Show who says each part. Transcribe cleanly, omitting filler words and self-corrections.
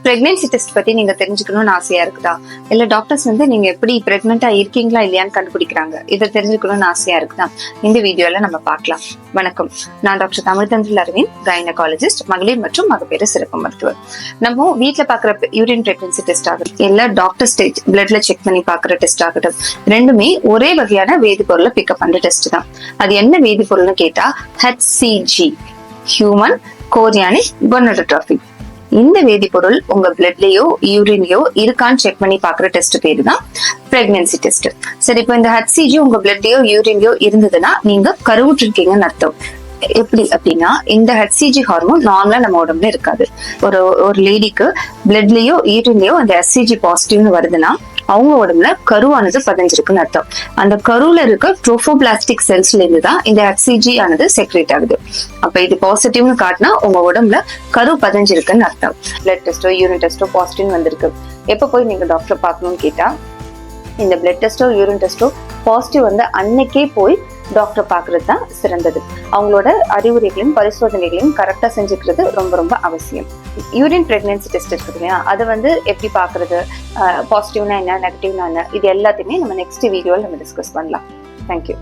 Speaker 1: Pregnancy test பத்தி நீங்க தெரிஞ்சுக்கணும்னு ஆசையா இருக்குதா? இல்ல டாக்டர்ஸ் நீங்க எப்படி பிரெக்னெண்டா இருக்கீங்களா இல்லையான்னு கண்டுபிடிக்கிறாங்க, இதை தெரிஞ்சுக்கணும்னு ஆசையா இருக்குதா? இந்த வீடியோல நம்ம பார்க்கலாம். வணக்கம், நான் டாக்டர் தமிழ்தன்றல் அரவிந்த், கைனகாலஜிஸ்ட், மகளிர் மற்றும் மகப்பேறு சிறப்பு மருத்துவர். நம்ம வீட்டுல பாக்குற யூரின் பிரெக்னன்சி டெஸ்ட் ஆகட்டும், எல்லா டாக்டர் ஸ்டேஜ் பிளட்ல செக் பண்ணி பாக்குற டெஸ்ட் ஆகட்டும், ரெண்டுமே ஒரே வகையான வேதிப்பொருளை பிக்கப் பண்ற டெஸ்ட் தான். அது என்ன வேதிப்பொருள்னு கேட்டா HCG, ஹியூமன் கோரியானிக் கோனடோட்ரோபின். இந்த வேதிப்பொருள் உங்க பிளட்லயோ யூரின்லயோ இருக்கான்னு செக் பண்ணி பாக்குற டெஸ்ட் பேரு தான் பிரெக்னன்சி டெஸ்ட். சரி, இப்போ இந்த HCG உங்க பிளட்லயோ யூரின்லயோ இருந்ததுன்னா நீங்க கருவுற்று இருக்கீங்கன்னு அர்த்தம். எப்படி அப்படின்னா, இந்த HCG ஹார்மோன் நார்மலா நம்ம உடம்புல இருக்காது. ஒரு லேடிக்கு பிளட்லயோ யூரின்லயோ அந்த HCG பாசிட்டிவ்னு வருதுன்னா அவங்க உடம்புல கருவானது பதிஞ்சிருக்குன்னு அர்த்தம். அந்த கருவுல இருக்க ட்ரோபோபிளாஸ்டிக் செல்ஸ்ல இருந்து தான் இந்த HCG ஆனது செக்ரேட் ஆகுது. அப்ப இது பாசிட்டிவ்னு காட்டினா உங்க உடம்புல கரு பதிஞ்சிருக்குன்னு அர்த்தம். பிளட் டெஸ்டோ யூரின் டெஸ்டோ பாசிட்டிவ்னு வந்திருக்கு, எப்ப போய் நீங்க டாக்டர் பார்க்கணும்னு கேட்டா, இந்த பிளட் டெஸ்டோ யூரின் டெஸ்டோ பாசிட்டிவ் அன்னைக்கே போய் டாக்டர் பாக்குறது தான் சிறந்தது. அவங்களோட அறிவுரைகளையும் பரிசோதனைகளையும் கரெக்டா செஞ்சுக்கிறது ரொம்ப ரொம்ப அவசியம். யூரின் பிரெக்னன்சி டெஸ்ட் இருக்குது இல்லையா, அதை எப்படி பாக்குறது, பாசிட்டிவ்னா என்ன நெகட்டிவ்னா என்ன, இது எல்லாத்தையுமே நம்ம நெக்ஸ்ட் வீடியோல நம்ம டிஸ்கஸ் பண்ணலாம். தேங்க்யூ.